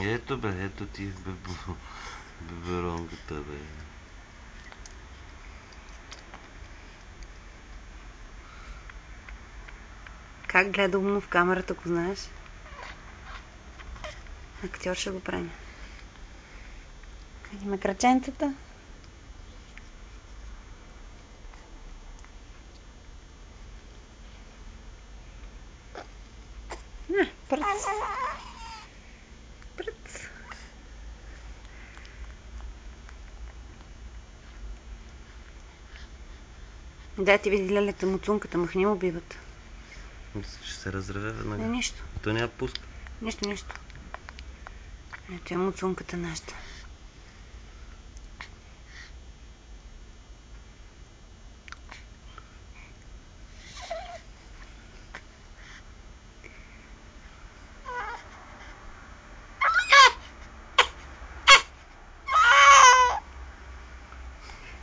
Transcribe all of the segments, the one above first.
Ето бе, ето ти беберонката, бе. Как гледа умно в камерата, ако знаеш? Актьор ще го прави. Има краченцата. Пръц. Пръц. Да, ти види лелята муцунката, махни му биват. Ще се разреве веднага. Не, нищо. То няма пуска. Нищо. Ето е муцунката нашата.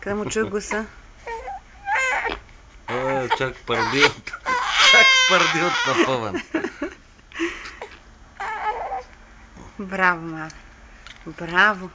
Къде му чуя гласа? Чак парди от напъван. Браво, мама. Браво.